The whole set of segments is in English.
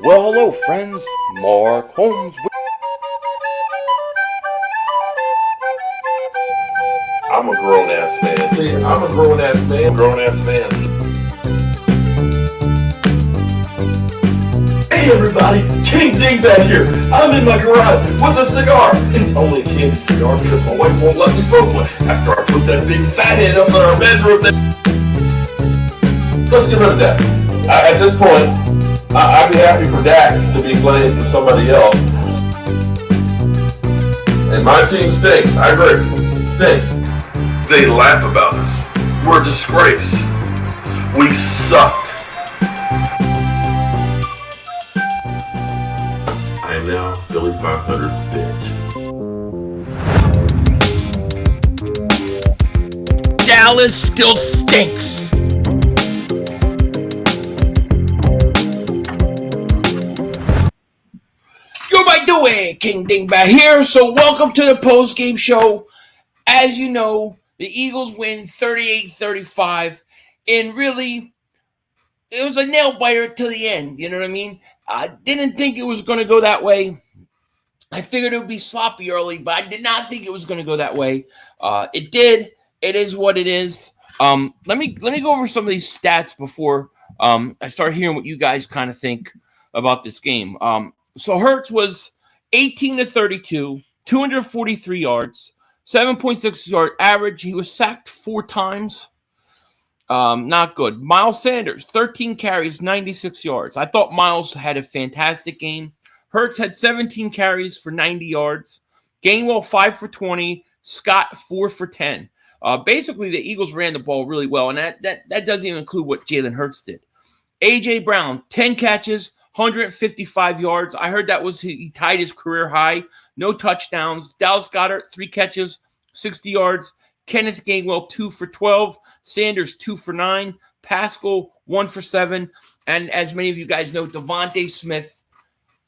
Well, hello, friends. Mark Holmes. I'm a grown ass man. See, I'm a grown ass man. Grown ass man. Hey everybody, King Dingbat here. I'm in my garage with a cigar. It's only a candy cigar because my wife won't let me smoke one after I put that big fat head up in our bedroom. Let's get rid of that. At this point, I'd be happy for Dak to be playing for somebody else. And my team stinks. I agree. Stinks. They laugh about us. We're a disgrace. We suck. I am now Philly 500's bitch. Dallas still stinks. Yo, by the way, King Dingbat here. So welcome to the post-game show. As you know, the Eagles win 38-35, and really, it was a nail-biter to the end, you know what I mean? I didn't think it was going to go that way. I figured it would be sloppy early, but I did not think it was going to go that way. It did. It is what it is. Let me go over some of these stats before I start hearing what you guys kind of think about this game. So Hurts was 18-32, 243 yards, 7.6 yard average. He was sacked 4 times. Not good. Miles Sanders, 13 carries, 96 yards. I thought Miles had a fantastic game. Hurts had 17 carries for 90 yards. Gainwell, 5 for 20. Scott, 4 for 10. Basically, the Eagles ran the ball really well, and that doesn't even include what Jalen Hurts did. A.J. Brown, 10 catches, 155 yards. I heard that was he tied his career high. No touchdowns. Dallas Goedert, 3 catches, 60 yards. Kenneth Gainwell, 2 for 12. Sanders, 2 for 9. Pascal, 1 for 7. And as many of you guys know, Devontae Smith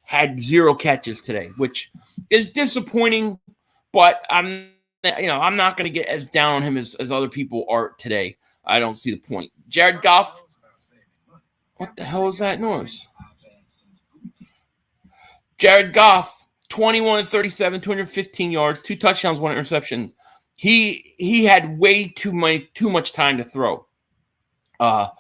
had 0 catches today, which is disappointing. But I'm not going to get as down on him as other people are today. I don't see the point. Jared Goff. What the hell is that noise? Jared Goff, 21-37, 215 yards, 2 touchdowns, 1 interception. He had way too much time to throw. That's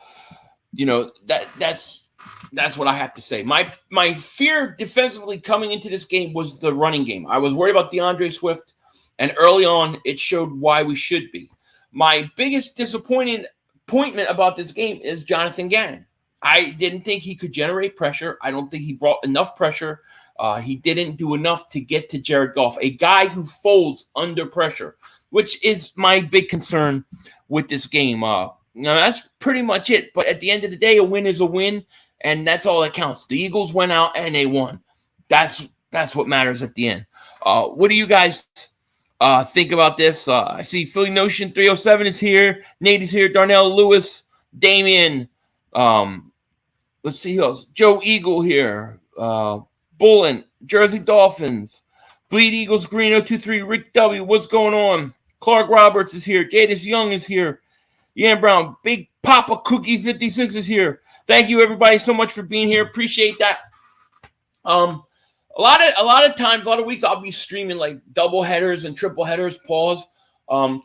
what I have to say. My fear defensively coming into this game was the running game. I was worried about DeAndre Swift, and early on it showed why we should be. My biggest disappointment about this game is Jonathan Gannon. I didn't think he could generate pressure. I don't think he brought enough pressure. He didn't do enough to get to Jared Goff, a guy who folds under pressure, which is my big concern with this game. That's pretty much it. But at the end of the day, a win is a win, and that's all that counts. The Eagles went out and they won. That's what matters at the end. What do you guys think about this? I see Philly Notion 307 is here. Nate is here. Darnell Lewis, Damian. Let's see who else. Joe Eagle here. Bullen, Jersey Dolphins, Bleed Eagles Green 023, Rick W. What's going on? Clark Roberts is here. Jadis Young is here. Ian Brown, Big Papa Cookie 56 is here. Thank you everybody so much for being here. Appreciate that. A lot of times, a lot of weeks, I'll be streaming like double headers and triple headers. Pause.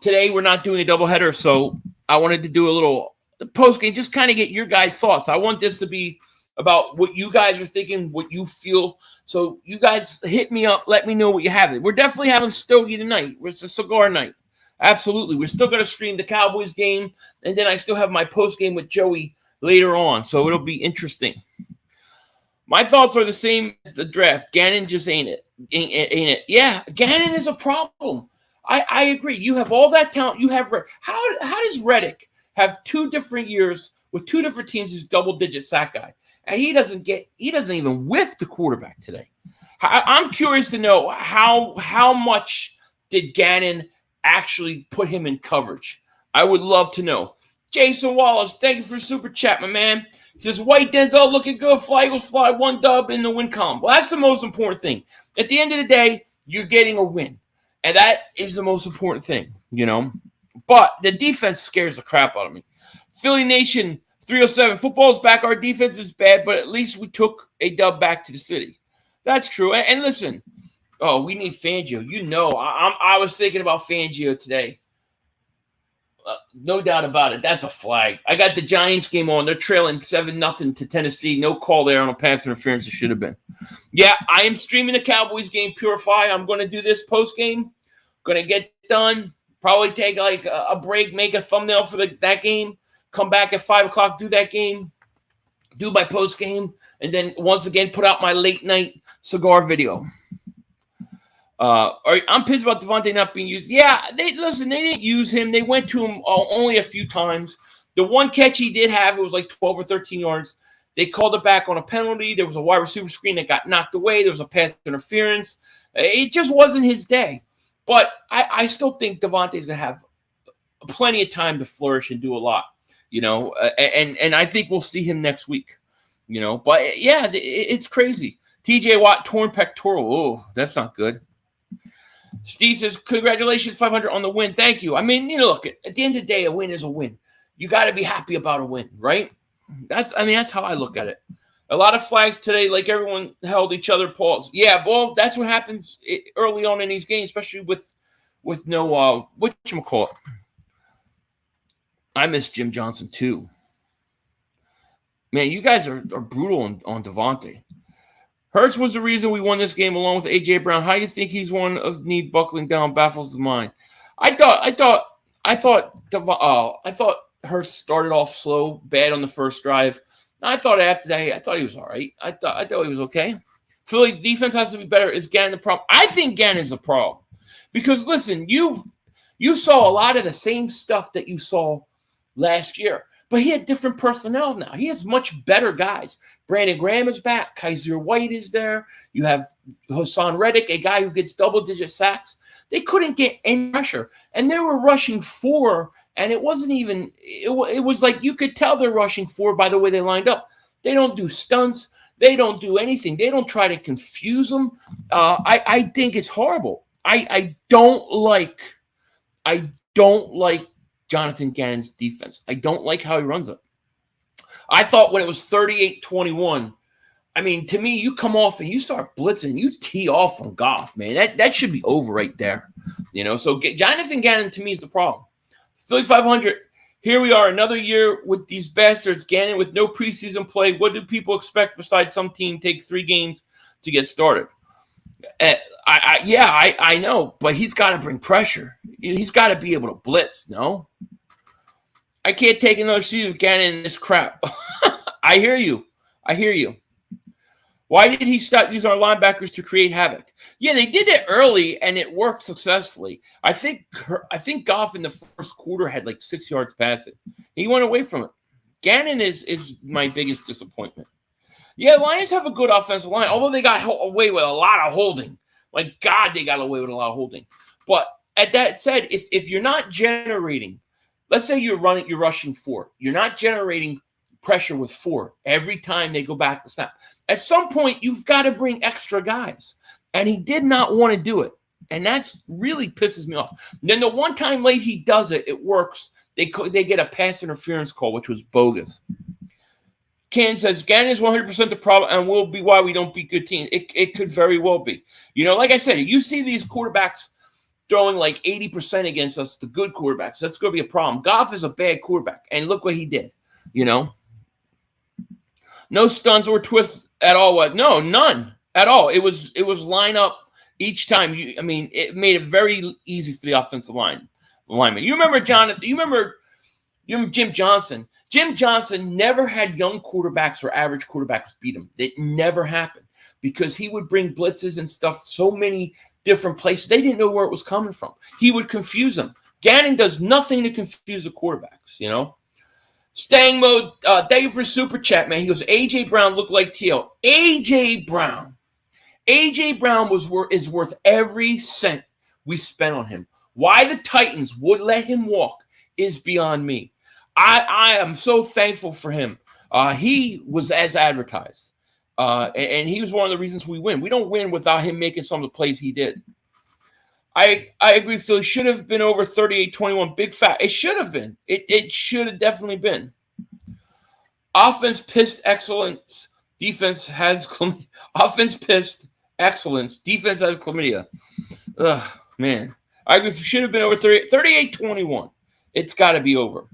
Today we're not doing a double header, so I wanted to do a little post game, just kind of get your guys' thoughts. I want this to be about what you guys are thinking, what you feel. So you guys hit me up. Let me know what you have. We're definitely having Stogie tonight. It's a cigar night. Absolutely. We're still going to stream the Cowboys game, and then I still have my post game with Joey later on. So it'll be interesting. My thoughts are the same as the draft. Gannon just ain't it. Ain't it? Yeah, Gannon is a problem. I agree. You have all that talent. You have how does Reddick have 2 different years with 2 different teams as double-digit sack guy? And he doesn't even whiff the quarterback today. I'm curious to know how much did Gannon actually put him in coverage? I would love to know. Jason Wallace, thank you for super chat, my man. Says White Denzel looking good. Fly Eagles fly, 1 dub in the win column. Well, that's the most important thing. At the end of the day, you're getting a win, and that is the most important thing, But the defense scares the crap out of me. Philly Nation 307, football's back. Our defense is bad, but at least we took a dub back to the city. That's true. And listen, we need Fangio. You know, I was thinking about Fangio today. No doubt about it. That's a flag. I got the Giants game on. They're trailing 7-0 to Tennessee. No call there on a pass interference. It should have been. Yeah, I am streaming the Cowboys game, Purify. I'm going to do this post-game. Going to get done. Probably take like a break, make a thumbnail for that game. Come back at 5 o'clock, do that game. Do my post-game. And then once again, put out my late-night cigar video. I'm pissed about Devontae not being used. Yeah, they didn't use him. They went to him only a few times. The one catch he did have, it was like 12 or 13 yards. They called it back on a penalty. There was a wide receiver screen that got knocked away. There was a pass interference. It just wasn't his day. But I still think Devontae's going to have plenty of time to flourish and do a lot, you know. And I think we'll see him next week, you know. But, yeah, it's crazy. TJ Watt, torn pectoral. Oh, that's not good. Steve says, congratulations, 500 on the win. Thank you. I mean, you know, look, at the end of the day, a win is a win. You got to be happy about a win, right? That's how I look at it. A lot of flags today, like everyone held each other paws. Yeah, well, that's what happens early on in these games, especially with no, whatchamacallit. I miss Jim Johnson too. Man, you guys are brutal on Devontae. Hurts was the reason we won this game along with A.J. Brown. How do you think he's one of knee buckling down baffles the mind? I thought Hurts started off slow, bad on the first drive. I thought after that, I thought he was all right. I thought he was okay. Philly defense has to be better. Is Gannon the problem? I think Gannon's the problem. Because listen, you saw a lot of the same stuff that you saw last year. But he had different personnel now. He has much better guys. Brandon Graham is back. Kaiser White is there. You have Hassan Reddick, a guy who gets double-digit sacks. They couldn't get any pressure. And they were rushing 4, and it wasn't even – it was like you could tell they're rushing 4 by the way they lined up. They don't do stunts. They don't do anything. They don't try to confuse them. I think it's horrible. I don't like Jonathan Gannon's defense. I don't like how he runs it. I thought when it was 38-21, I mean, to me, you come off and you start blitzing, you tee off on Goff, man. That should be over right there. You know, so Jonathan Gannon to me is the problem. Philly 500, here we are, another year with these bastards. Gannon with no preseason play. What do people expect besides some team take 3 games to get started? I know, but he's got to bring pressure. He's got to be able to blitz, no? I can't take another season of Gannon in this crap. I hear you. Why did he stop using our linebackers to create havoc? Yeah, they did it early, and it worked successfully. I think Goff in the first quarter had like 6 yards passing. He went away from it. Gannon is my biggest disappointment. Yeah, Lions have a good offensive line, although they got away with a lot of holding. Like, God, they got away with a lot of holding. But at that said, if you're not generating, let's say you're rushing 4. You're not generating pressure with 4 every time they go back to snap. At some point, you've got to bring extra guys. And he did not want to do it. And that's really pisses me off. And then the one time late he does it, it works. They get a pass interference call, which was bogus. Ken says, Gannon is 100% the problem and will be why we don't beat good teams. It could very well be. You know, like I said, you see these quarterbacks throwing like 80% against us, the good quarterbacks. That's going to be a problem. Goff is a bad quarterback, and look what he did, you know. No stunts or twists at all. No, none at all. It was line up each time. It made it very easy for the offensive lineman. You remember Jim Johnson. Jim Johnson never had young quarterbacks or average quarterbacks beat him. It never happened because he would bring blitzes and stuff so many different places. They didn't know where it was coming from. He would confuse them. Gannon does nothing to confuse the quarterbacks, you know. Staying mode, thank you for super chat, man. He goes, A.J. Brown looked like T.O. A.J. Brown is worth every cent we spent on him. Why the Titans would let him walk is beyond me. I am so thankful for him. He was as advertised. And he was one of the reasons we win. We don't win without him making some of the plays he did. I agree, Philly should have been over 38-21. Big fat. It should have been. It should have definitely been. Offense pissed excellence. Defense has offense pissed excellence. Defense has chlamydia. Ugh, man. I agree. If you should have been over 38-21. It's got to be over.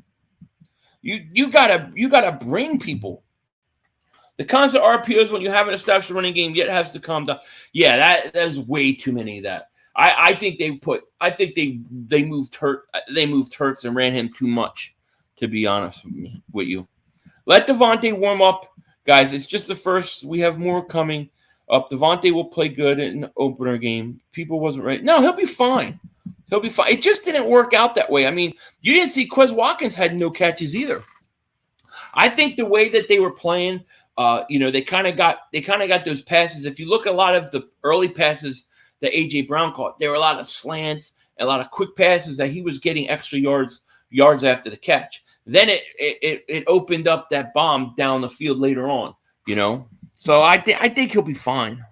You gotta bring people. The constant RPOs when you haven't established a running game yet has to calm down. Yeah, there's way too many of that. I think they moved Hurts and ran him too much, to be honest with you. Let Devontae warm up, guys. It's just the first. We have more coming up. Devontae will play good in the opener game. People wasn't ready. No, he'll be fine. He'll be fine. It just didn't work out that way. I mean, you didn't see Quez Watkins had no catches either. I think the way that they were playing, they kind of got those passes. If you look at a lot of the early passes that A.J. Brown caught, there were a lot of slants, a lot of quick passes that he was getting extra yards after the catch. Then it opened up that bomb down the field later on, So I think he'll be fine.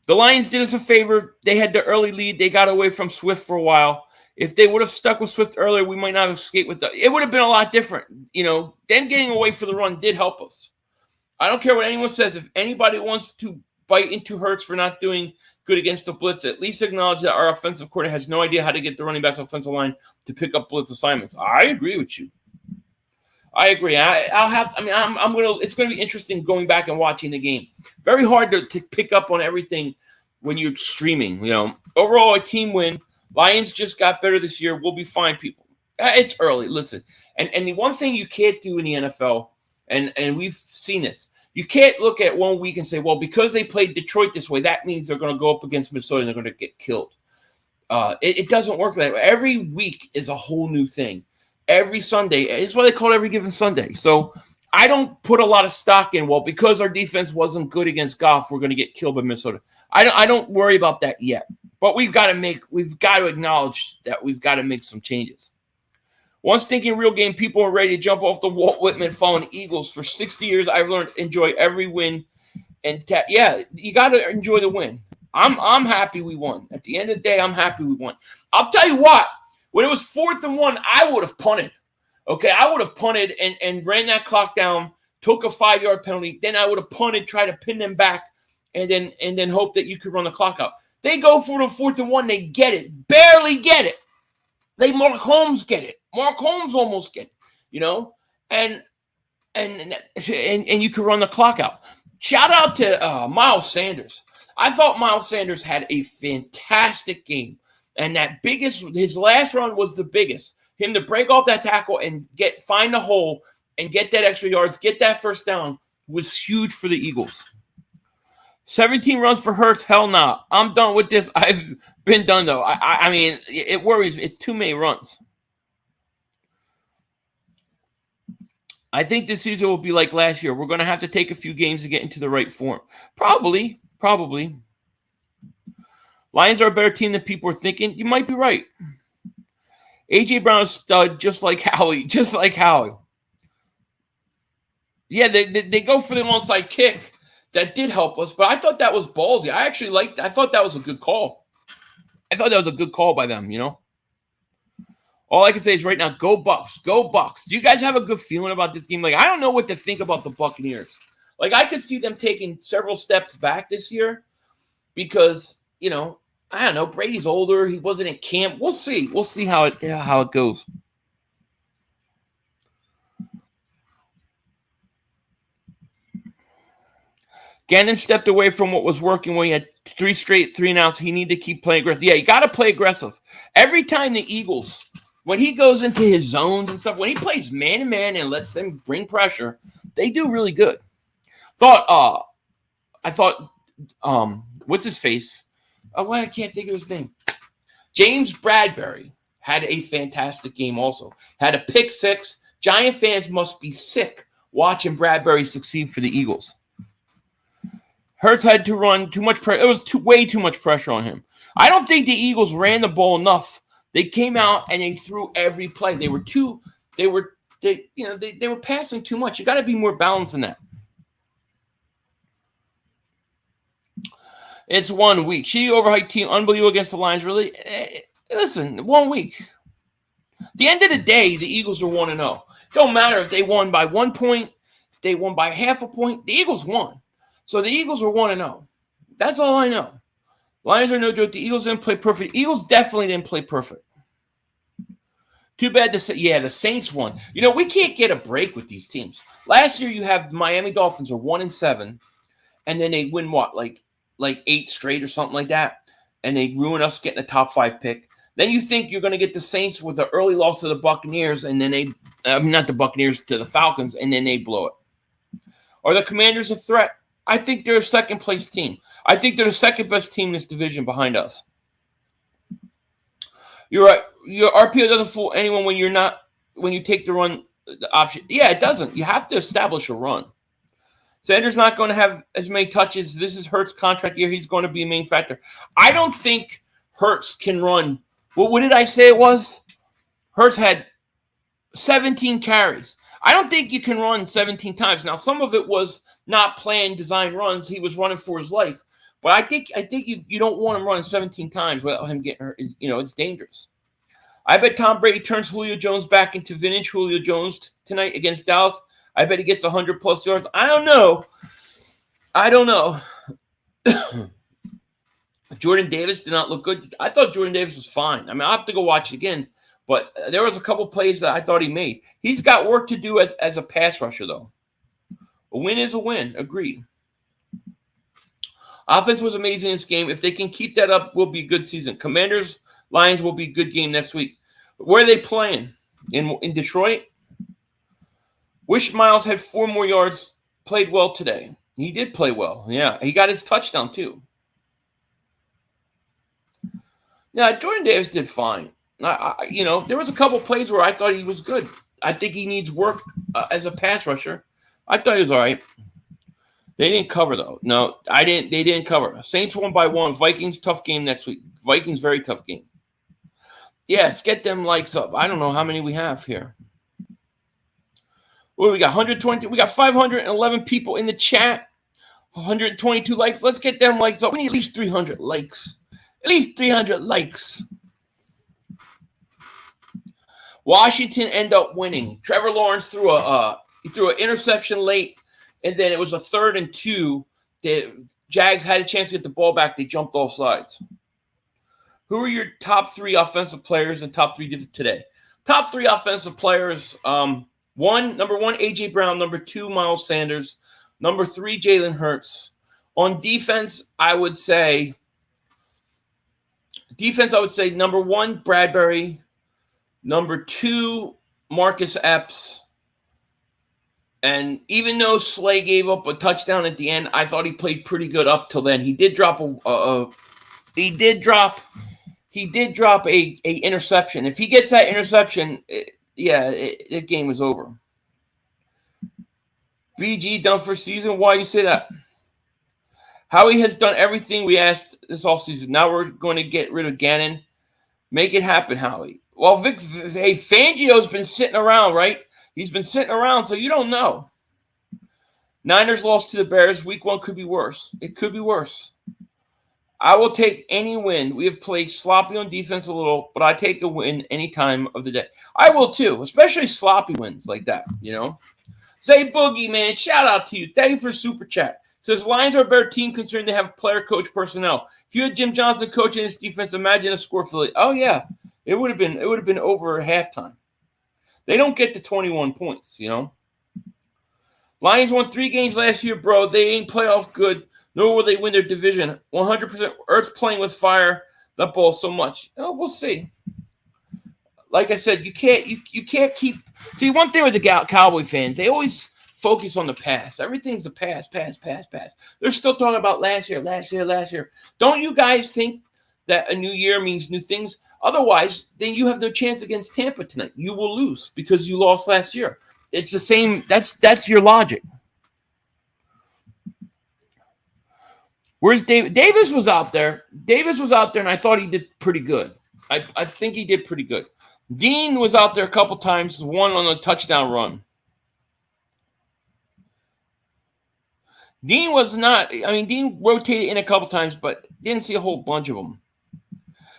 The Lions did us a favor. They had the early lead. They got away from Swift for a while. If they would have stuck with Swift earlier, we might not have escaped with it would have been a lot different. Them getting away for the run did help us. I don't care what anyone says. If anybody wants to bite into Hurts for not doing good against the blitz, at least acknowledge that our offensive coordinator has no idea how to get the running back's offensive line to pick up blitz assignments. I agree with you. I agree. It's going to be interesting going back and watching the game. Very hard to pick up on everything when you're streaming. Overall, a team win. Lions just got better this year. We'll be fine, people. It's early. Listen, and the one thing you can't do in the NFL, and we've seen this, you can't look at 1 week and say, well, because they played Detroit this way, that means they're going to go up against Minnesota and they're going to get killed. It doesn't work that way. Every week is a whole new thing. Every Sunday, it's why they call it every given Sunday. So I don't put a lot of stock in, well, because our defense wasn't good against Goff, we're going to get killed by Minnesota. I don't worry about that yet. But we've got to acknowledge that we've got to make some changes. Once thinking real game, people are ready to jump off the Walt Whitman fallen Eagles. For 60 years, I've learned to enjoy every win. And you got to enjoy the win. I'm happy we won. At the end of the day, I'm happy we won. I'll tell you what. When it was 4th and 1, I would have punted. Okay, I would have punted and ran that clock down, took a 5-yard penalty. Then I would have punted, try to pin them back, and then hope that you could run the clock out. They go for the 4th and 1. They get it, barely get it. Mark Holmes get it. Mark Holmes almost get it. And you could run the clock out. Shout out to Miles Sanders. I thought Miles Sanders had a fantastic game. And his last run was the biggest. Him to break off that tackle and find the hole and get that extra yards, get that first down was huge for the Eagles. 17 runs for Hurts, hell no. I'm done with this. I've been done, though. I mean, it worries me. It's too many runs. I think this season will be like last year. We're going to have to take a few games to get into the right form. Probably. Lions are a better team than people are thinking. You might be right. A.J. Brown is stud, just like Howie. Yeah, they go for the onside kick. That did help us, but I thought that was ballsy. I thought that was a good call. I thought that was a good call by them, All I can say is right now, go Bucs. Go Bucs. Do you guys have a good feeling about this game? I don't know what to think about the Buccaneers. I could see them taking several steps back this year because, I don't know. Brady's older. He wasn't in camp. We'll see. We'll see how it goes. Gannon stepped away from what was working when he had 3 straight 3-and-outs. He needed to keep playing aggressive. Yeah, you got to play aggressive. Every time the Eagles, when he goes into his zones and stuff, when he plays man-to-man and lets them bring pressure, they do really good. I thought, what's his face? Oh, I can't think of his name. James Bradbury had a fantastic game also. Had a pick 6. Giant fans must be sick watching Bradbury succeed for the Eagles. Hurts had to run too much pressure. It was way too much pressure on him. I don't think the Eagles ran the ball enough. They came out and they threw every play. They were passing too much. You got to be more balanced than that. It's 1 week. She overhyped team, unbelievable against the Lions. Really, listen, 1 week. At the end of the day, the Eagles are 1-0. Don't matter if they won by 1 point, if they won by half a point. The Eagles won. So the Eagles were 1-0. That's all I know. Lions are no joke. The Eagles didn't play perfect. Eagles definitely didn't play perfect. Too bad to say. Yeah, the Saints won. You know, we can't get a break with these teams. Last year, you have Miami Dolphins are 1-7, and then they win what, like 8 straight or something like that, and they ruin us getting a top 5 pick. Then you think you're going to get the Saints with an early loss to the Buccaneers, and then not the Buccaneers, to the Falcons, and then they blow it. Are the Commanders a threat? I think they're a second-place team. I think they're the second-best team in this division behind us. You're right. Your RPO doesn't fool anyone when you take the run the option. Yeah, it doesn't. You have to establish a run. Sanders not going to have as many touches. This is Hurts' contract year. He's going to be a main factor. I don't think Hurts can run. Well, what did I say it was? Hurts had 17 carries. I don't think you can run 17 times. Now, some of it was not planned design runs. He was running for his life. But I think you don't want him running 17 times without him getting hurt. It's dangerous. I bet Tom Brady turns Julio Jones back into vintage Julio Jones tonight against Dallas. I bet he gets 100-plus yards. I don't know. Jordan Davis did not look good. I thought Jordan Davis was fine. I mean, I'll have to go watch it again. But there was a couple plays that I thought he made. He's got work to do as a pass rusher, though. A win is a win. Agreed. Offense was amazing in this game. If they can keep that up, will be a good season. Commanders, Lions will be a good game next week. Where are they playing? In Detroit? Wish Miles had 4 more yards. Played well today. He did play well. Yeah, he got his touchdown, too. Yeah, Jordan Davis did fine. There was a couple plays where I thought he was good. I think he needs work as a pass rusher. I thought he was all right. They didn't cover, though. No, I didn't. They didn't cover. Saints won by 1. Vikings, tough game next week. Vikings, very tough game. Yes, get them likes up. I don't know how many we have here. Well, we got 120. We got 511 people in the chat. 122 likes. Let's get them likes up. We need at least 300 likes. At least 300 likes. Washington end up winning. Trevor Lawrence threw an interception late, and then it was a 3rd and 2. The Jags had a chance to get the ball back. They jumped off sides. Who are your top 3 offensive players and top 3 today? Top 3 offensive players. Number 1, A.J. Brown. Number 2, Miles Sanders. Number 3, Jalen Hurts. On defense, I would say number 1, Bradbury. Number 2, Marcus Epps. And even though Slay gave up a touchdown at the end, I thought he played pretty good up till then. He did drop a interception. If he gets that interception, the game is over. BG done for season. Why you say that? Howie has done everything we asked this offseason. Now we're going to get rid of Gannon. Make it happen, Howie. Well, Fangio's been sitting around, right? He's been sitting around, so you don't know. Niners lost to the Bears. Week 1 could be worse. It could be worse. I will take any win. We have played sloppy on defense a little, but I take a win any time of the day. I will too, especially sloppy wins like that, Say Boogie, man, shout out to you. Thank you for super chat. Says Lions are a better team considering they have player coach personnel. If you had Jim Johnson coaching this defense, imagine a score for Oh yeah. It would have been over halftime. They don't get to 21 points, Lions won 3 games last year, bro. They ain't playoff good, nor will they win their division. 100%. Earth's playing with fire. That ball so much. Oh, we'll see. Like I said, you can't keep. See, one thing with the Cowboy fans, they always focus on the past. Everything's the past. They're still talking about last year. Don't you guys think that a new year means new things? Otherwise, then you have no chance against Tampa tonight. You will lose because you lost last year. It's the same. That's your logic. Where's Davis? Davis was out there, and I thought he did pretty good. I think he did pretty good. Dean was out there a couple times, one on a touchdown run. Dean was not. Dean rotated in a couple times, but didn't see a whole bunch of them.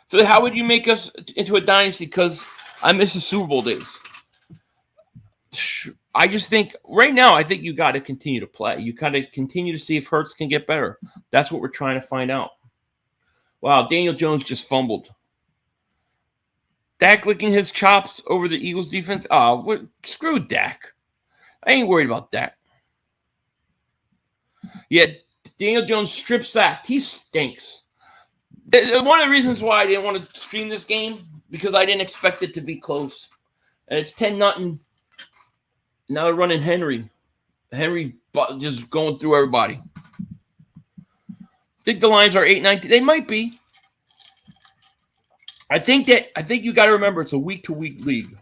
So how would you make us into a dynasty? Because I miss the Super Bowl days. I just think right now, I think you got to continue to play. You got to continue to see if Hurts can get better. That's what we're trying to find out. Wow, Daniel Jones just fumbled. Dak licking his chops over the Eagles defense. Screw Dak. I ain't worried about Dak. Yet Daniel Jones strip sacked. He stinks. One of the reasons why I didn't want to stream this game, because I didn't expect it to be close. And it's 10-0. Now they're running Henry. Henry just going through everybody. Think the Lions are 8-19. They might be. I think you got to remember it's a week-to-week league.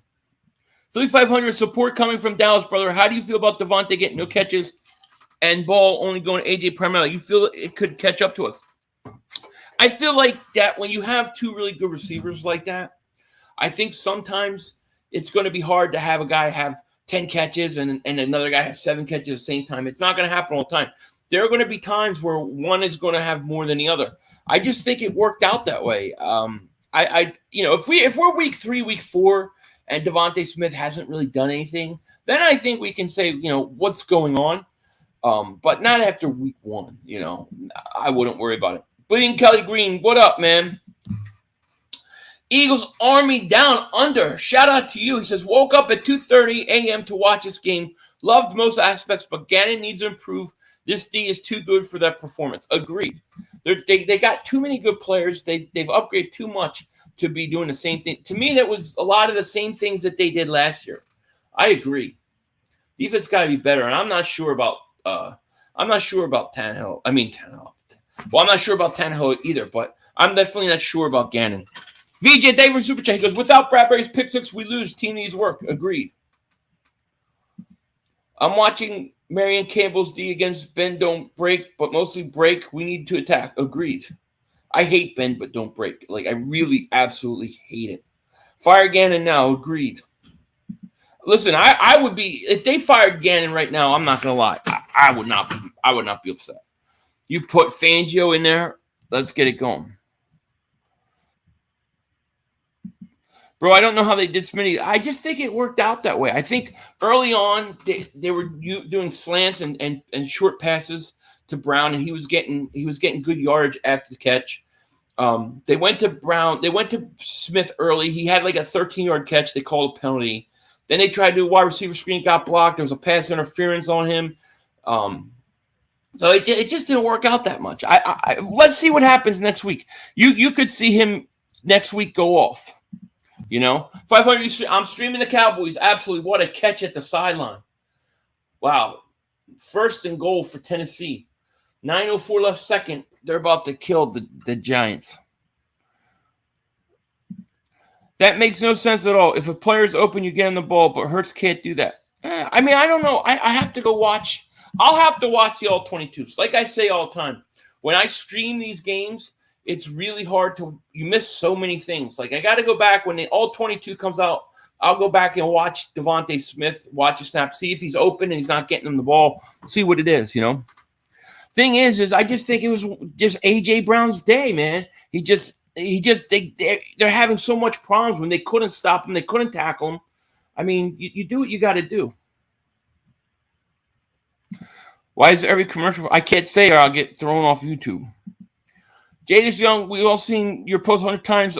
3,500 support coming from Dallas, brother. How do you feel about Devontae getting no catches and ball only going to AJ primarily? You feel it could catch up to us? I feel like that when you have two really good receivers like that, I think sometimes it's going to be hard to have a guy have 10 catches and another guy have 7 catches at the same time. It's not going to happen all the time. There are going to be times where one is going to have more than the other. I just think it worked out that way. If we're week 3, week 4, and Devontae Smith hasn't really done anything, then I think we can say, what's going on. But not after week 1. I wouldn't worry about it. Bleeding Kelly Green, what up, man? Eagles Army down under. Shout out to you. He says, woke up at 2:30 a.m. to watch this game. Loved most aspects, but Gannon needs to improve. This D is too good for that performance. Agreed. They got too many good players. They've upgraded too much to be doing the same thing. To me, that was a lot of the same things that they did last year. I agree. Defense got to be better, and I'm not sure about Tannehill. Well, I'm not sure about Tannehill either, but I'm definitely not sure about Gannon. VJ Davis Super Chat. He goes, without Bradbury's pick six, we lose. Team needs work. Agreed. I'm watching Marion Campbell's D against bend, don't break, but mostly break. We need to attack. Agreed. I hate bend, but don't break. Like, I really absolutely hate it. Fire Gannon now. Agreed. Listen, I would be, if they fired Gannon right now, I'm not going to lie. I would not be upset. You put Fangio in there, let's get it going. Bro, I don't know how they did so many. I just think it worked out that way. I think early on they were doing slants and short passes to Brown, and he was getting good yardage after the catch. They went to Brown. They went to Smith early. He had like a 13-yard catch. They called a penalty. Then they tried to do a wide receiver screen, got blocked. There was a pass interference on him. So it just didn't work out that much. Let's see what happens next week. You could see him next week go off. 500. I'm streaming the Cowboys. Absolutely. What a catch at the sideline. Wow. 1st and goal for Tennessee. 9:04 left second. They're about to kill the Giants. That makes no sense at all. If a player's open, you get him the ball, but Hurts can't do that. I don't know. I have to go watch. I'll have to watch the all-22s. Like I say all the time, when I stream these games, it's really hard you miss so many things. Like, I got to go back when the all-22 comes out. I'll go back and watch Devontae Smith, watch a snap, see if he's open and he's not getting him the ball, see what it is, Thing is I just think it was just A.J. Brown's day, man. They're having so much problems when they couldn't stop him. They couldn't tackle him. I mean, you do what you got to do. Why is every commercial? I can't say or I'll get thrown off YouTube. Jadis Young, we've all seen your post 100 times.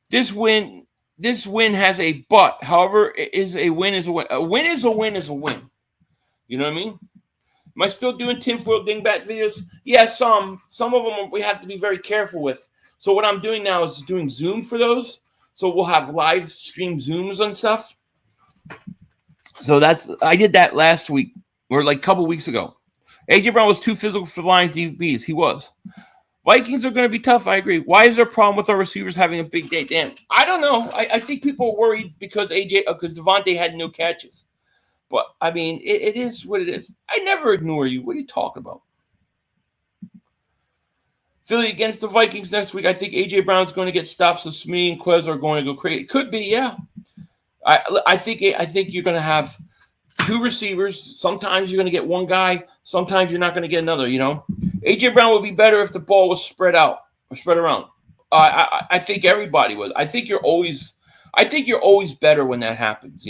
This win has a but. However, a win is a win. A win is a win is a win. You know what I mean? Am I still doing tinfoil dingbat videos? Yeah, some of them we have to be very careful with. So what I'm doing now is doing Zoom for those. So we'll have live stream Zooms and stuff. So I did that last week or like a couple weeks ago. A.J. Brown was too physical for the Lions DBs. He was. Vikings are going to be tough. I agree. Why is there a problem with our receivers having a big day? Damn. I don't know. I think people are worried because Devontae had no catches. But, I mean, it is what it is. I never ignore you. What are you talking about? Philly against the Vikings next week. I think A.J. Brown's going to get stopped, so Smee and Quez are going to go crazy. It could be, yeah. I think you're going to have two receivers. Sometimes you're going to get one guy. Sometimes you're not going to get another, A.J. Brown would be better if the ball was spread out or spread around. I think everybody would. I think you're always better when that happens,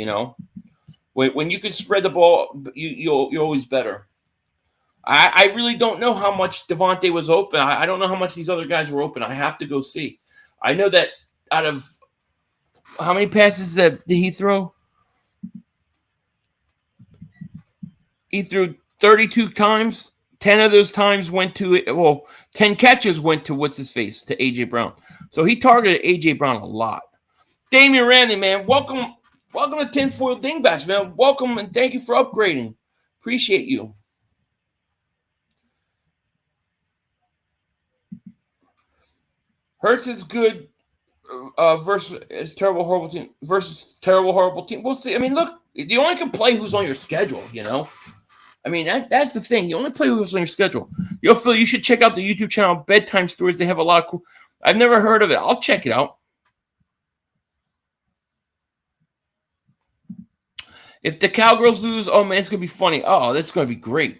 When you can spread the ball, you're always better. I really don't know how much Devontae was open. I don't know how much these other guys were open. I have to go see. I know that out of how many passes did he throw? He threw 32 times. 10 of those times went to 10 catches went to what's his face, to AJ Brown. So he targeted AJ Brown a lot. Damian Randy, man, welcome to Tinfoil Dingbats, man. Welcome and thank you for upgrading. Appreciate you. Hurts is good versus terrible, horrible team. Versus terrible, horrible team. We'll see. I mean, look, you only can play who's on your schedule, you know? I mean, that's the thing. You only play who's on your schedule. Yo, Phil, you should check out the YouTube channel, Bedtime Stories. They have a lot of cool. I've never heard of it. I'll check it out. If the Cowgirls lose, oh, man, it's going to be funny. Oh, that's going to be great.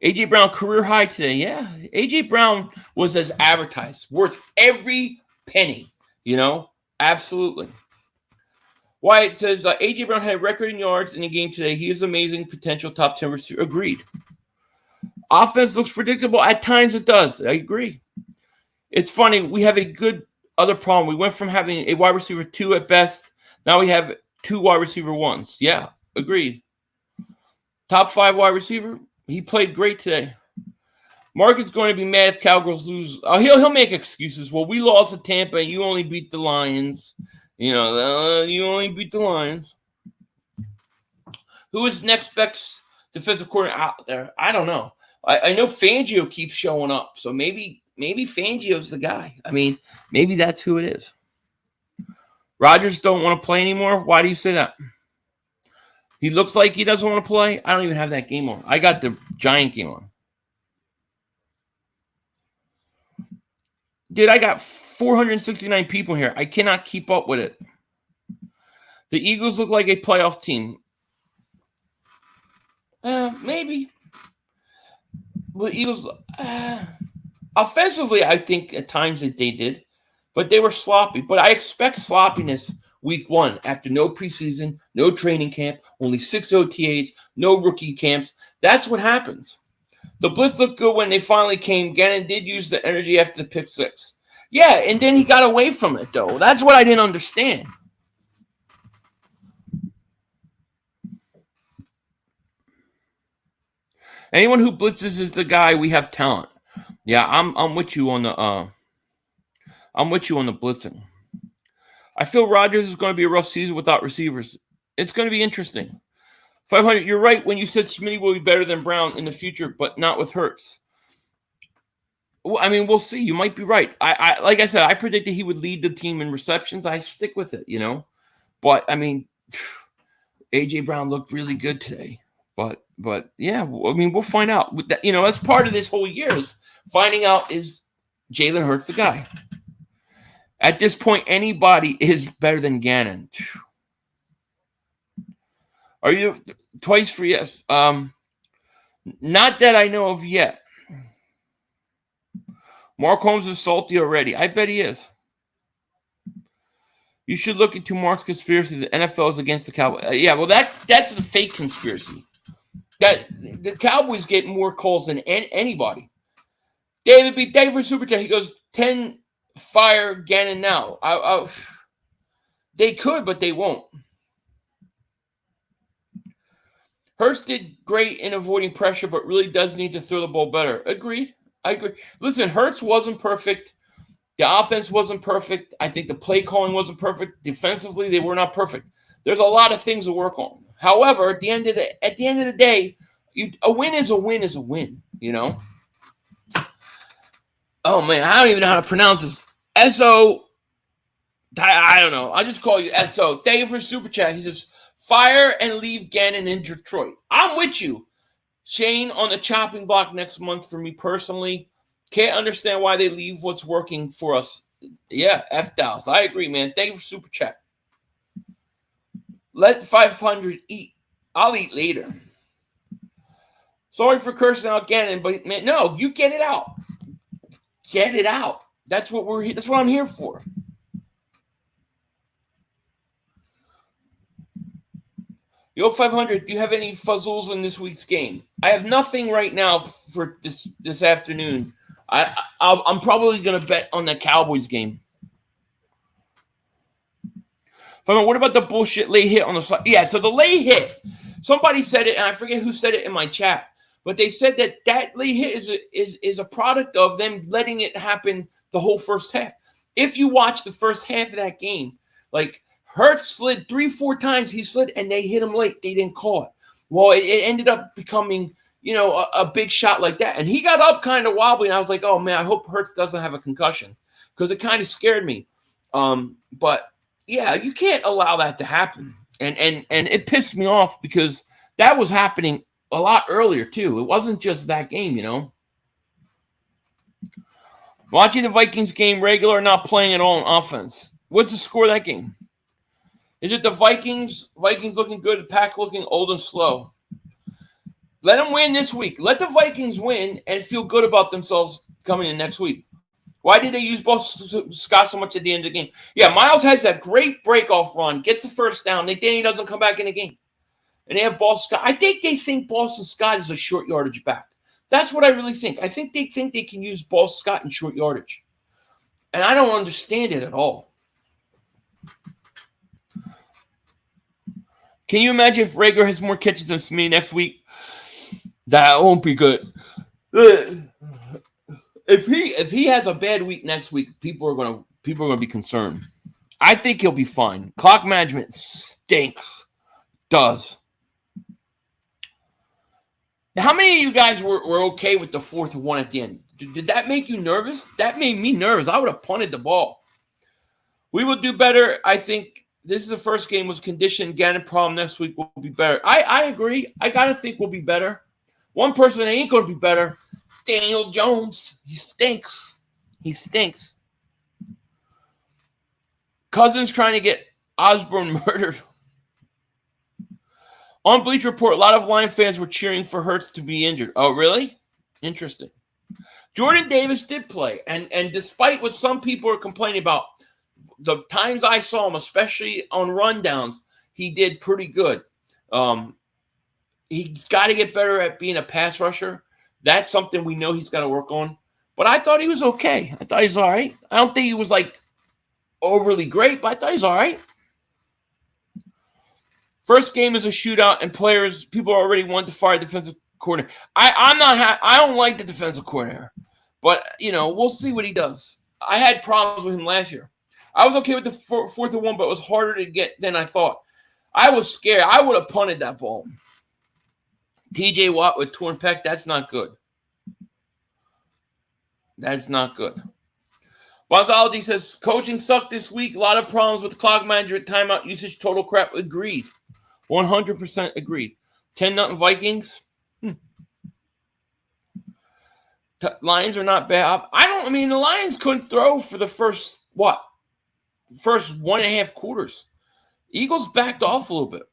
A.J. Brown, career high today. Yeah, A.J. Brown was as advertised. Worth every penny, you know? Absolutely. Wyatt says, A.J. Brown had record in yards in the game today. He is amazing, potential top 10 receiver. Agreed. Offense looks predictable. At times it does. I agree. It's funny. We have a good other problem. We went from having a wide receiver 2 at best. Now we have 2 wide receiver 1s. Yeah, agreed. Top 5 wide receiver. He played great today. Mark is going to be mad if Cowgirls lose. He'll make excuses. Well, we lost to Tampa and you only beat the Lions. You know, you only beat the Lions. Who is next best defensive coordinator out there? I don't know. I know Fangio keeps showing up, so maybe Fangio's the guy. I mean, maybe that's who it is. Rodgers don't want to play anymore. Why do you say that? He looks like he doesn't want to play. I don't even have that game on. I got the Giant game on. Dude, I got 469 people here. I cannot keep up with it. The Eagles look like a playoff team. Maybe. The Eagles, offensively, I think at times that they did, but they were sloppy. But I expect sloppiness week 1 after no preseason, no training camp, only 6 OTAs, no rookie camps. That's what happens. The blitz looked good when they finally came. Gannon did use the energy after the pick 6. Yeah, and then he got away from it, though. That's what I didn't understand. Anyone who blitzes is the guy. We have talent. Yeah, I'm with you on the blitzing. I feel Rodgers is going to be a rough season without receivers. It's going to be interesting. 500. You're right when you said Smitty will be better than Brown in the future, but not with Hurts. Well, I mean, we'll see. You might be right. I like I said, I predicted he would lead the team in receptions. I stick with it, you know. But I mean, A.J. Brown looked really good today. But yeah, I mean, we'll find out. You know, that's part of this whole year is finding out is Jalen Hurts the guy. At this point, anybody is better than Gannon. Are you twice for yes? Not that I know of yet. Mark Holmes is salty already. I bet he is. You should look into Mark's conspiracy. The NFL is against the Cowboys. Yeah, well, that's the fake conspiracy. That the Cowboys get more calls than anybody. David B. Thank you for Super Chat. He goes, 10 fire Gannon now. They could, but they won't. Hurts did great in avoiding pressure, but really does need to throw the ball better. Agreed. I agree. Listen, Hurts wasn't perfect. The offense wasn't perfect. I think the play calling wasn't perfect. Defensively, they were not perfect. There's a lot of things to work on. However, at the end of the day, a win is a win is a win, you know? Oh, man, I don't even know how to pronounce this. S-O. I don't know. I'll just call you S-O. Thank you for Super Chat. He says, fire and leave Gannon in Detroit. I'm with you. Shane on the chopping block next month for me personally. Can't understand why they leave what's working for us. Yeah, F Dallas. I agree, man. Thank you for Super Chat. Let 500 eat. I'll eat later. Sorry for cursing out Gannon, but man, no, you get it out. Get it out. That's what I'm here for. Yo, 500, do you have any fuzzles in this week's game? I have nothing right now for this afternoon. I'm probably going to bet on the Cowboys game. What about the bullshit late hit on the side? Yeah, so the late hit, somebody said it, and I forget who said it in my chat, but they said that late hit is a product of them letting it happen the whole first half. If you watch the first half of that game, like Hurts slid 3-4 times, he slid, and they hit him late. They didn't call it. Well, it ended up becoming, a big shot like that. And he got up kind of wobbly, and I was like, oh, man, I hope Hurts doesn't have a concussion because it kind of scared me. But yeah, you can't allow that to happen. And it pissed me off because that was happening a lot earlier, too. It wasn't just that game, Watching the Vikings game regular or not playing at all on offense. What's the score of that game? Is it the Vikings looking good, the Pack looking old and slow? Let them win this week. Let the Vikings win and feel good about themselves coming in next week. Why did they use Scott so much at the end of the game? Yeah, Miles has that great break-off run, gets the first down. Then he doesn't come back in the game. And they have Scott. I think they think Boston Scott is a short yardage back. That's what I really think. I think they can use Scott in short yardage. And I don't understand it at all. Can you imagine if Rager has more catches than me next week? That won't be good. If he has a bad week next week, people are gonna be concerned. I think he'll be fine. Clock management stinks. Does. Now, how many of you guys were okay with the 4th and 1 at the end? Did that make you nervous? That made me nervous. I would have punted the ball. We will do better. I think this is the first game was conditioned. Gannon problem next week will be better. I agree. I got to think we'll be better. One person that ain't going to be better, Daniel Jones. He stinks. He stinks. Cousins trying to get Osborne murdered. On Bleacher Report, a lot of Lion fans were cheering for Hurts to be injured. Oh, really? Interesting. Jordan Davis did play. And despite what some people are complaining about, the times I saw him, especially on rundowns, he did pretty good. He's got to get better at being a pass rusher. That's something we know he's got to work on. But I thought he was okay. I thought he was all right. I don't think he was, overly great, but I thought he was all right. First game is a shootout, and people already want to fire defensive coordinator. I don't like the defensive coordinator, but we'll see what he does. I had problems with him last year. I was okay with the 4th and 1, but it was harder to get than I thought. I was scared. I would have punted that ball. T.J. Watt with torn pec. That's not good. That's not good. Bonzaldi says coaching sucked this week. A lot of problems with the clock management, timeout usage, total crap. Agreed. 100% agreed. 10-0 Vikings. Lions are not bad. The Lions couldn't throw for the first 1.5 quarters. Eagles backed off a little bit.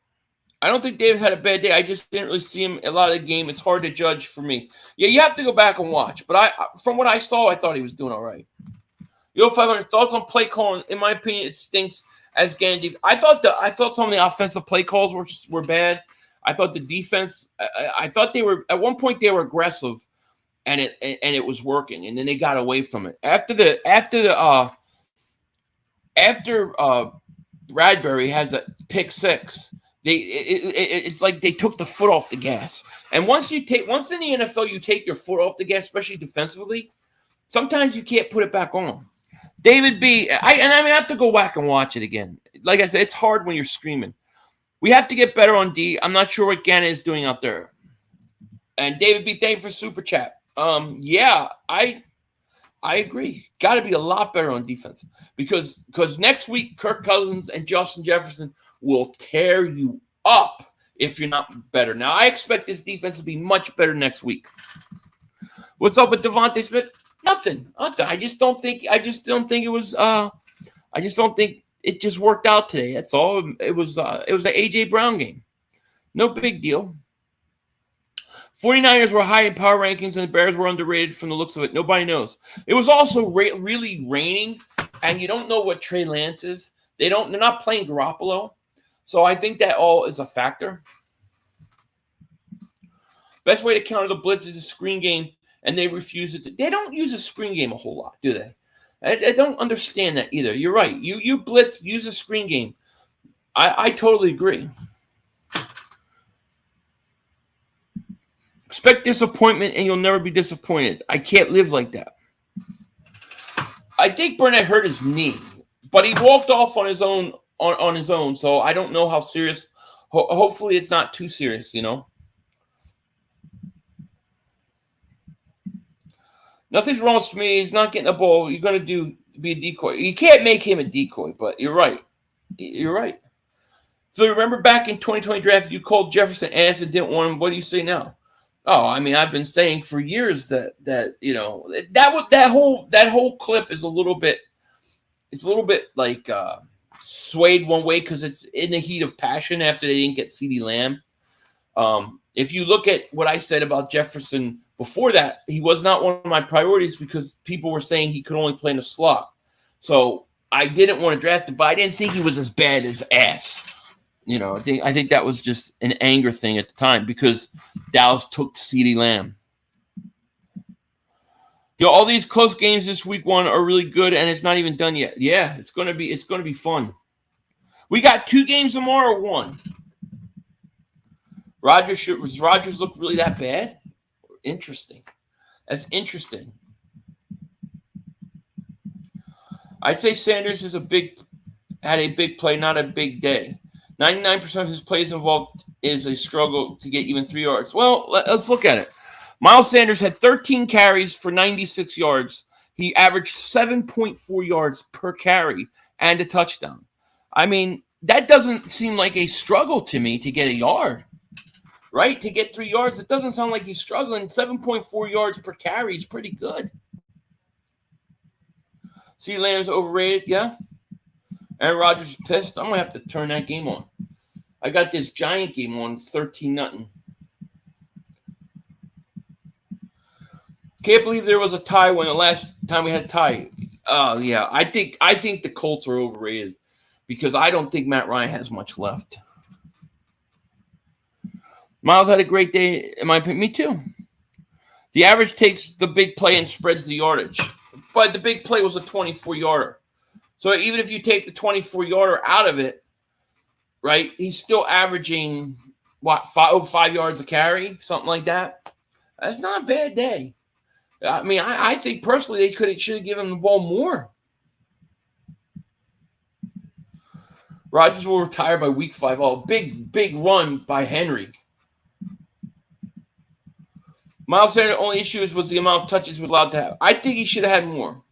I don't think David had a bad day. I just didn't really see him a lot of the game. It's hard to judge for me. Yeah, you have to go back and watch. But from what I saw, I thought he was doing all right. Yo, 500 thoughts on play calling. In my opinion, it stinks as Gandy. I thought some of the offensive play calls were bad. I thought the defense. I thought they were at one point they were aggressive, and it was working, and then they got away from it after Bradbury has a pick six. It's like they took the foot off the gas. And once in the NFL you take your foot off the gas, especially defensively, sometimes you can't put it back on. David B. I have to go back and watch it again. Like I said, it's hard when you're screaming. We have to get better on D. I'm not sure what Gannon is doing out there. And David B. Thank you for super chat. Yeah, I agree. Got to be a lot better on defense because next week Kirk Cousins and Justin Jefferson will tear you up if you're not better. Now I expect this defense to be much better next week. What's up with Devontae Smith? Nothing. I just don't think it was. I just don't think it just worked out today. That's all. It was an AJ Brown game. No big deal. 49ers were high in power rankings, and the Bears were underrated from the looks of it. Nobody knows. It was also really raining, and you don't know what Trey Lance is. They're not playing Garoppolo. So I think that all is a factor. Best way to counter the blitz is a screen game, and they refuse it. They don't use a screen game a whole lot, do they? I don't understand that either. You're right. You blitz, use a screen game. I totally agree. Expect disappointment, and you'll never be disappointed. I can't live like that. I think Burnett hurt his knee, but he walked off on his own. On his own, so I don't know how serious. Hopefully, it's not too serious. Nothing's wrong with me. He's not getting the ball. You're going to be a decoy. You can't make him a decoy, but you're right. You're right. So remember back in 2020 draft, you called Jefferson ass and didn't want him. What do you say now? Oh, I mean, I've been saying for years that whole clip is a little bit. It's a little bit like swayed one way because it's in the heat of passion after they didn't get CeeDee Lamb. If you look at what I said about Jefferson before that, he was not one of my priorities because people were saying he could only play in the slot. So I didn't want to draft him, but I didn't think he was as bad as ass. I think that was just an anger thing at the time because Dallas took CeeDee Lamb. All these close games this week 1 are really good, and it's not even done yet. Yeah, it's gonna be fun. We got 2 games tomorrow or 1. Does Rodgers look really that bad? Interesting. That's interesting. I'd say Sanders had a big play, not a big day. 99% of his plays involved is a struggle to get even 3 yards. Well, let's look at it. Miles Sanders had 13 carries for 96 yards. He averaged 7.4 yards per carry and a touchdown. I mean, that doesn't seem like a struggle to me to get a yard, right? To get 3 yards, it doesn't sound like he's struggling. 7.4 yards per carry is pretty good. See, Lamb's overrated, yeah? Aaron Rodgers is pissed. I'm going to have to turn that game on. I got this Giant game on. It's 13-0. Can't believe there was a tie when the last time we had a tie. Yeah, I think the Colts are overrated because I don't think Matt Ryan has much left. Miles had a great day, in my opinion. Me too. The average takes the big play and spreads the yardage, but the big play was a 24-yarder. So even if you take the 24-yarder out of it, right, he's still averaging, 5 yards a carry, something like that. That's not a bad day. I mean, I think personally they should have given him the ball more. Rodgers will retire by week 5. Oh, big run by Henry. Miles Sanders' only issue was the amount of touches he was allowed to have. I think he should have had more.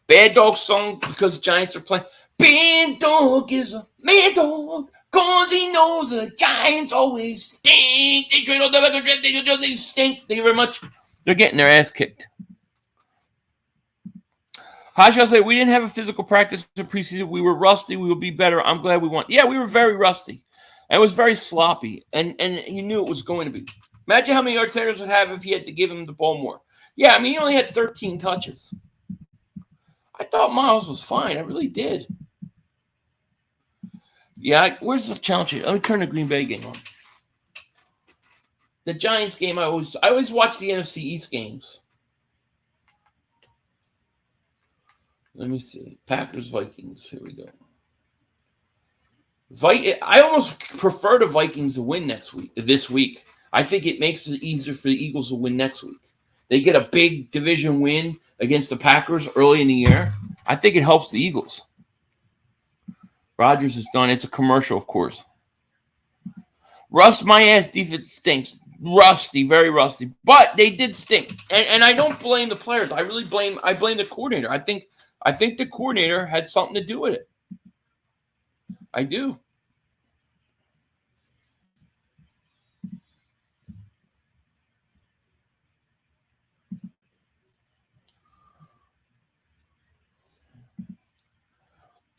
Bad dog song because Giants are playing. Bad dog is a mad dog. Because he knows the Giants always stink. They trade all the record. They stink. Thank you very much. They're getting their ass kicked. Hasha say, we didn't have a physical practice in preseason. We were rusty. We will be better. I'm glad we won. Yeah, we were very rusty. And it was very sloppy. And he knew it was going to be. Imagine how many yards Sanders would have if he had to give him the ball more. Yeah, I mean, he only had 13 touches. I thought Miles was fine. I really did. Yeah, where's the challenge? Let me turn the Green Bay game on. The Giants game, I always watch the NFC East games. Let me see. Packers, Vikings. Here we go. I almost prefer the Vikings to win this week. I think it makes it easier for the Eagles to win next week. They get a big division win against the Packers early in the year. I think it helps the Eagles. Rodgers is done. It's a commercial, of course. Rust, my ass defense stinks. Rusty, very rusty. But they did stink. And I don't blame the players. I blame the coordinator. I think the coordinator had something to do with it. I do.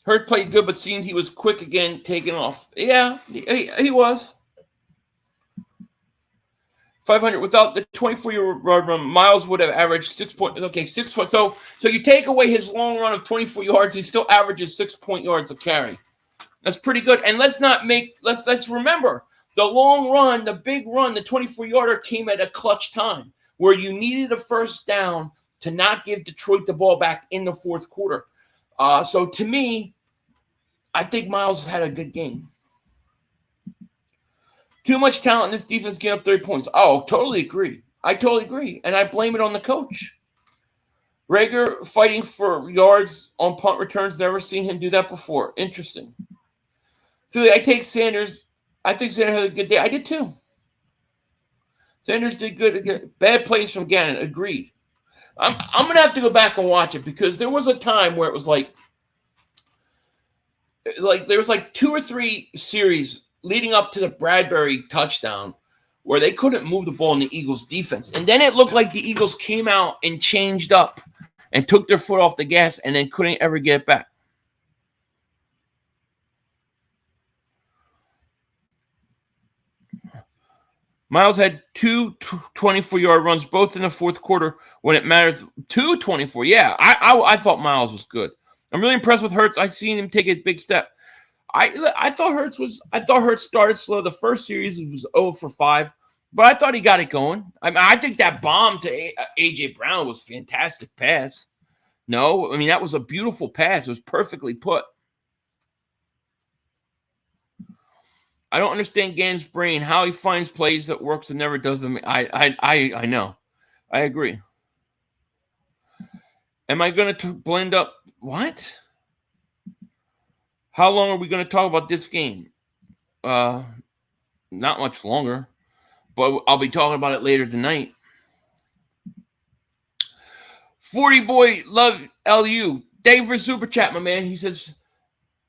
Hurt played good, but seemed he was quick again, taking off. Yeah, he was. If 500 without the 24-yard run, Miles would have averaged 6 points. Okay, 6 points. So you take away his long run of 24 yards, he still averages 6 yards a carry. That's pretty good. And let's remember the long run, the big run, the 24-yarder came at a clutch time where you needed a first down to not give Detroit the ball back in the fourth quarter. So to me, I think Miles had a good game. Too much talent in this defense getting up 30 points. Oh, totally agree. I totally agree. And I blame it on the coach. Rager fighting for yards on punt returns. Never seen him do that before. Interesting. Philly, I take Sanders. I think Sanders had a good day. I did too. Sanders did good. Bad plays from Gannon. Agreed. I'm going to have to go back and watch it because there was a time where it was like there was like 2 or 3 series leading up to the Bradbury touchdown where they couldn't move the ball in the Eagles' defense. And then it looked like the Eagles came out and changed up and took their foot off the gas and then couldn't ever get it back. Miles had 2 24-yard runs, both in the fourth quarter when it matters. 2 24. Yeah, I thought Miles was good. I'm really impressed with Hurts. I've seen him take a big step. I thought Hurts started slow. The first series he was 0 for 5, but I thought he got it going. I mean, I think that bomb to A.J. Brown was a fantastic pass. No, I mean, that was a beautiful pass. It was perfectly put. I don't understand Gannon's brain, how he finds plays that works and never does them. I know. I agree. Am I going to blend up? What? How long are we going to talk about this game? Not much longer, but I'll be talking about it later tonight. 40 boy love LU. Dave for Super Chat, my man. He says,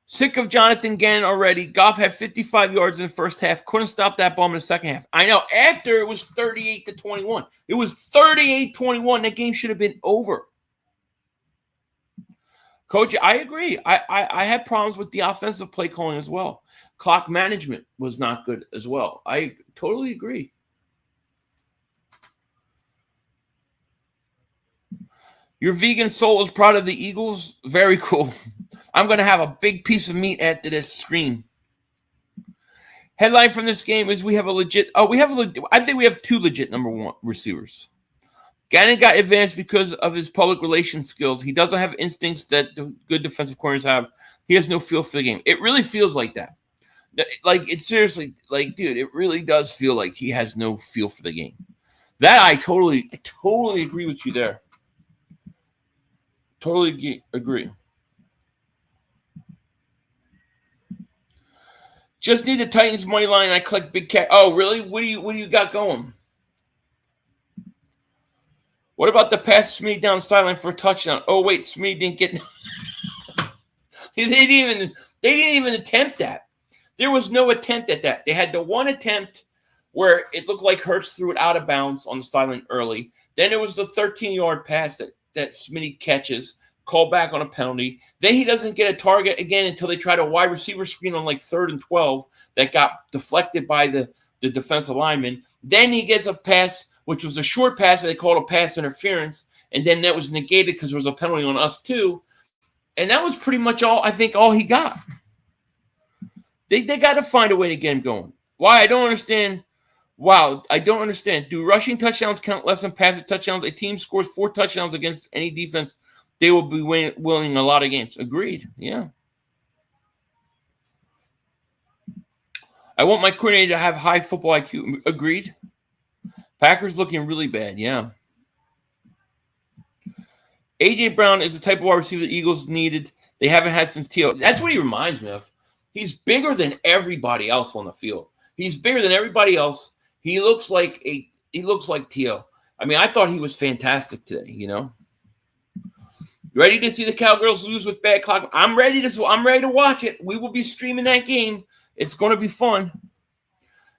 sick of Jonathan Gannon already. Goff had 55 yards in the first half. Couldn't stop that bomb in the second half. I know. After it was 38-21. It was 38-21. That game should have been over. Coach, I agree. I had problems with the offensive play calling as well. Clock management was not good as well. I totally agree. Your vegan soul is proud of the Eagles. Very cool. I'm going to have a big piece of meat after this stream. Headline from this game is we have a legit – I think we have 2 legit number 1 receivers. Gannon got advanced because of his public relations skills. He doesn't have instincts that the good defensive corners have. He has no feel for the game. It really feels like that. Like, it's seriously – like, dude, it really does feel like he has no feel for the game. That I totally agree with you there. Totally agree. Just need the Titans money line. I click big cat. Oh, really? What do you got going? What about the pass Smead down the sideline for a touchdown? Oh wait, Smead didn't get. They didn't even attempt that. There was no attempt at that. They had the one attempt where it looked like Hurts threw it out of bounds on the sideline early. Then there was the 13-yard pass that Smitty catches, called back on a penalty. Then he doesn't get a target again until they tried a wide receiver screen on like 3rd and 12 that got deflected by the defensive lineman. Then he gets a pass, which was a short pass that they called a pass interference, and then that was negated because there was a penalty on us too. And that was pretty much all he got. They got to find a way to get him going. Why? I don't understand. Wow, I don't understand. Do rushing touchdowns count less than passing touchdowns? A team scores 4 touchdowns against any defense, they will be winning a lot of games. Agreed. Yeah. I want my coordinator to have high football IQ. Agreed. Packers looking really bad. Yeah. A.J. Brown is the type of wide receiver the Eagles needed. They haven't had since T.O. That's what he reminds me of. He's bigger than everybody else on the field. He's bigger than everybody else. He looks like T.O. I mean, I thought he was fantastic today, you know. Ready to see the Cowgirls lose with bad clock? I'm ready to watch it. We will be streaming that game. It's going to be fun.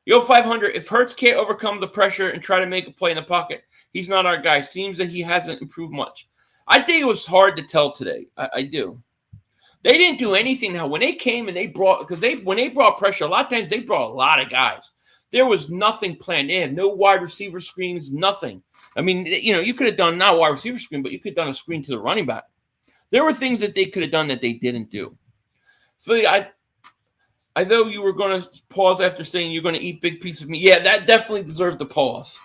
Yo, 500, if Hurts can't overcome the pressure and try to make a play in the pocket, he's not our guy. Seems that he hasn't improved much. I think it was hard to tell today. I do. They didn't do anything. Now, when they came and when they brought pressure, a lot of times they brought a lot of guys. There was nothing planned. They had no wide receiver screens, nothing. I mean, you could have done not a wide receiver screen, but you could have done a screen to the running back. There were things that they could have done that they didn't do. Philly, I know you were going to pause after saying you're going to eat big piece of meat. Yeah, that definitely deserves the pause.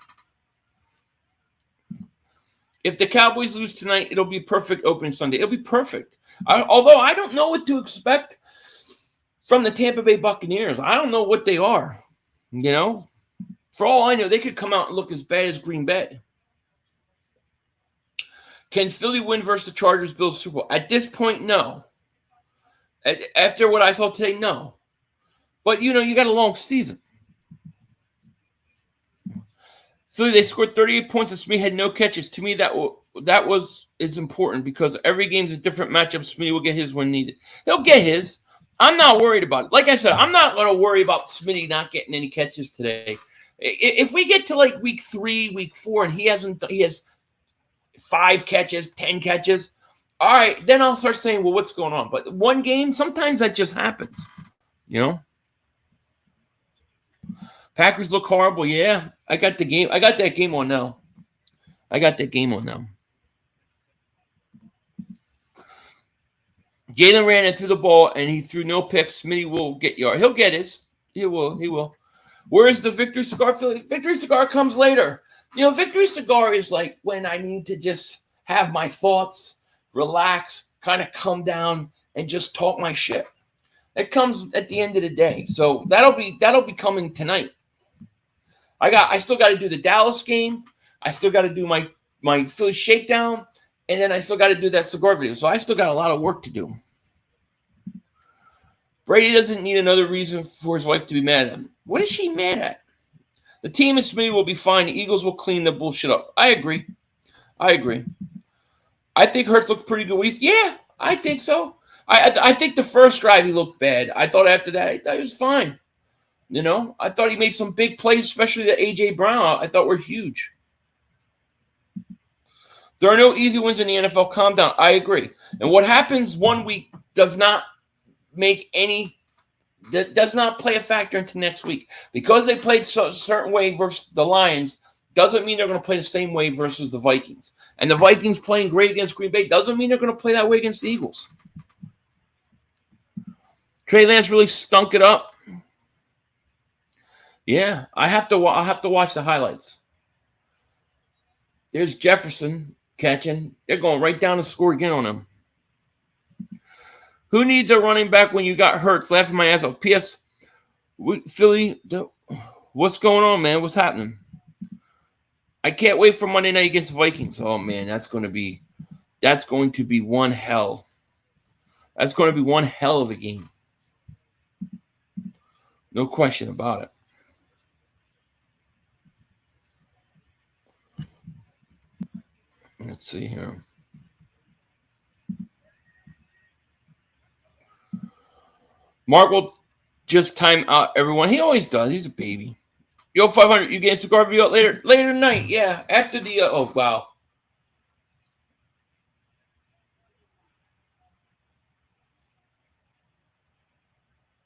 If the Cowboys lose tonight, it'll be perfect opening Sunday. It'll be perfect. Although I don't know what to expect from the Tampa Bay Buccaneers. I don't know what they are. For all I know, they could come out and look as bad as Green Bay. Can Philly win versus the Chargers, Bills, Super Bowl? At this point, no. After what I saw today, no. But, you got a long season. Philly, they scored 38 points and Smee had no catches. To me, that is important because every game's a different matchup. Smee will get his when needed. He'll get his. I'm not worried about it. Like I said, I'm not going to worry about Smitty not getting any catches today. If we get to like week 3, week 4, and he has 5 catches, 10 catches, all right, then I'll start saying, well, what's going on? But one game, sometimes that just happens, Packers look horrible. Yeah, I got that game on now. Jalen ran and threw the ball, and he threw no picks. Smitty will get yard. He'll get his. He will. Where is the victory cigar? Victory cigar comes later. Victory cigar is like when I need to just have my thoughts, relax, kind of come down, and just talk my shit. It comes at the end of the day. So that'll be coming tonight. I still got to do the Dallas game. I still got to do my Philly shakedown, and then I still got to do that cigar video. So I still got a lot of work to do. Brady doesn't need another reason for his wife to be mad at him. What is she mad at? The team and Smitty will be fine. The Eagles will clean the bullshit up. I agree. I think Hurts looked pretty good. Yeah, I think so. I think the first drive he looked bad. I thought after that he was fine. I thought he made some big plays, especially the A.J. Brown. I thought were huge. There are no easy wins in the NFL. Calm down. I agree. And what happens one week does not play a factor into next week. Because they played a certain way versus the Lions doesn't mean they're going to play the same way versus the Vikings. And the Vikings playing great against Green Bay doesn't mean they're going to play that way against the Eagles. Trey Lance really stunk it up. Yeah, I'll have to watch the highlights. There's Jefferson catching. They're going right down to score again on him. Who needs a running back when you got Hurts? Laughing my ass off. P.S. Philly, what's going on, man? What's happening? I can't wait for Monday night against the Vikings. Oh man, that's going to be one hell. That's going to be one hell of a game. No question about it. Let's see here. Mark will just time out everyone. He always does. He's a baby. Yo, 500. You get a cigar video later tonight. Yeah, after the. Oh wow.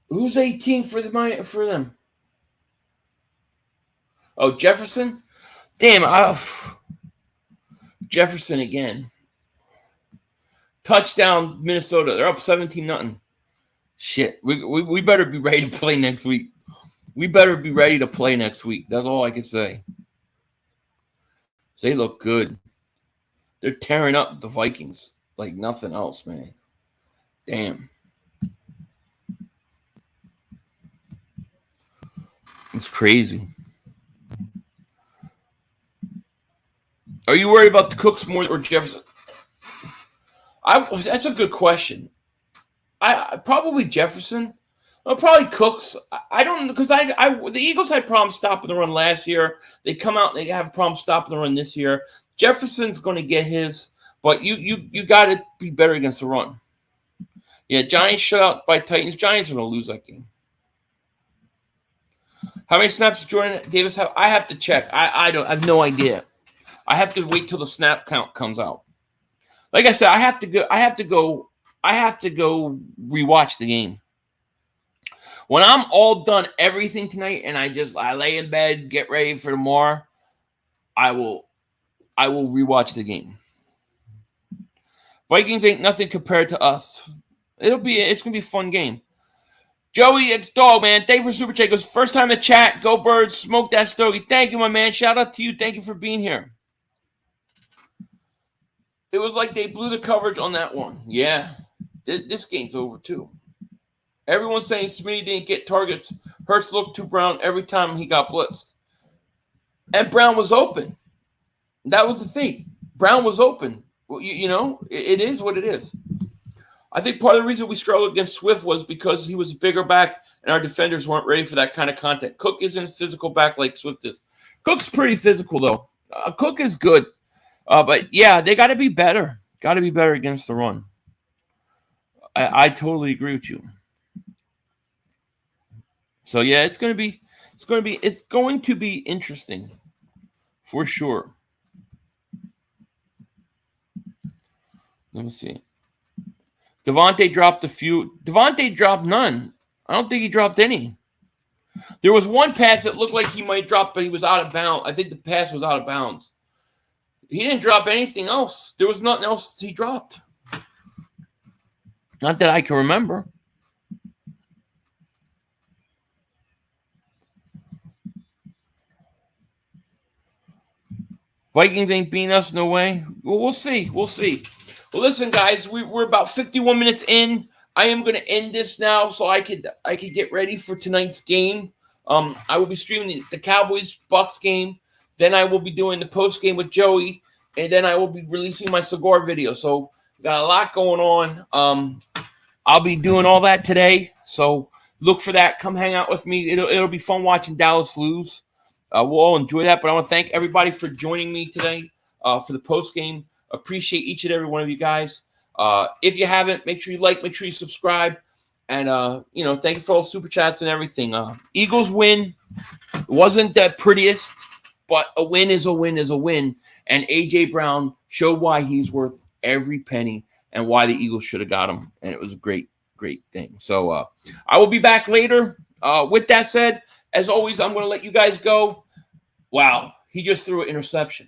Who's 18 for them? Oh, Jefferson. Damn. Jefferson again. Touchdown, Minnesota. They're up 17-0. Shit. We better be ready to play next week. That's all I can say. They look good. They're tearing up the Vikings like nothing else, man. Damn. It's crazy. Are you worried about the Cooks more or Jefferson? That's a good question. I probably Jefferson. Well, probably Cooks. I don't because the Eagles had problems stopping the run last year. They come out and they have problems stopping the run this year. Jefferson's going to get his, but you got to be better against the run. Yeah, Giants shut out by Titans. Giants are going to lose that game. How many snaps does Jordan Davis have? I have to check. I have no idea. I have to wait till the snap count comes out. Like I said, I have to go rewatch the game. When I'm all done everything tonight and I lay in bed, get ready for tomorrow, I will rewatch the game. Vikings ain't nothing compared to us. It's gonna be a fun game. Joey X Dog, man, thank you for Super Chat. Goes first time to chat. Go Birds, smoke that stogie. Thank you, my man. Shout out to you. Thank you for being here. It was like they blew the coverage on that one. Yeah, this game's over too. Everyone's saying Smitty didn't get targets. Hurts looked to Brown every time he got blitzed, and Brown was open. That was the thing. Brown was open. Well, you know, it is what it is. I think part of the reason we struggled against Swift was because he was a bigger back and our defenders weren't ready for that kind of contact. Cook isn't a physical back like Swift is. Cook's pretty physical, though. Cook is good. But, yeah, they got to be better. Got to be better against the run. I totally agree with you. So, yeah, it's going to be interesting for sure. Let me see. Devontae dropped a few. Devontae dropped none. I don't think he dropped any. There was one pass that looked like he might drop, but he was out of bounds. I think the pass was out of bounds. He didn't drop anything else. There was nothing else he dropped. Not that I can remember. Vikings ain't beating us, no way. Well, we'll see. We'll see. Well, listen, guys, we're about 51 minutes in. I am going to end this now so I could get ready for tonight's game. I will be streaming the Cowboys-Bucks game. Then I will be doing the post game with Joey, and then I will be releasing my cigar video. So got a lot going on. I'll be doing all that today. So look for that. Come hang out with me. It'll be fun watching Dallas lose. We'll all enjoy that. But I want to thank everybody for joining me today for the post game. Appreciate each and every one of you guys. If you haven't, make sure you like, make sure you subscribe. And, thank you for all the super chats and everything. Eagles win. It wasn't the prettiest, but a win is a win is a win. And A.J. Brown showed why he's worth every penny and why the Eagles should have got him. And it was a great, great thing. So I will be back later. With that said, as always, I'm going to let you guys go. Wow, he just threw an interception.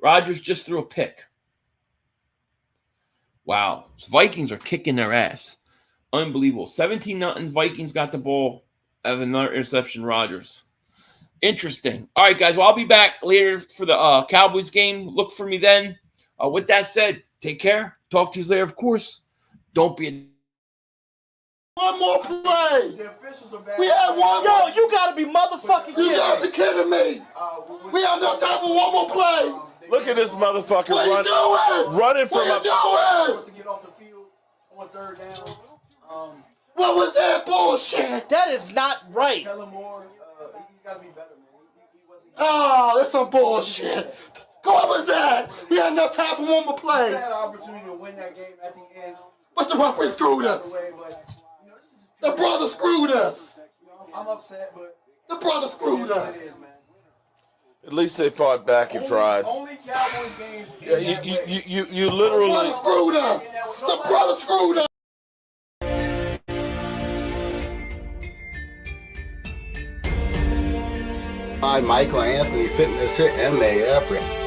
Rodgers just threw a pick. Wow. Vikings are kicking their ass. Unbelievable. 17-0. Vikings got the ball as another interception. Rodgers. Interesting. All right, guys. Well, I'll be back later for the Cowboys game. Look for me then. With that said, take care. Talk to you later, of course. Don't be a... One more play. We had one more. Yo, you gotta be motherfucking kidding. You gotta be kidding me. We have no time for one more play. Look at this motherfucker What are you doing? running from What are you doing? Get off the field on third down. What was that bullshit? That is not right. Kellen Moore, he's got to be better, man. He wasn't. Oh, that's some bullshit. What was that? We had no time for one more He play. had an opportunity to win that game at the end. But the referee screwed us. Away, but, this is just The brother screwed us. I'm upset, but The brother screwed it us. is, man. At least they fought back and tried. Only Cowboys games. Yeah, you The literally. brother screwed us. The brother screwed us. Hi, Michael Anthony Fitness here, MAF.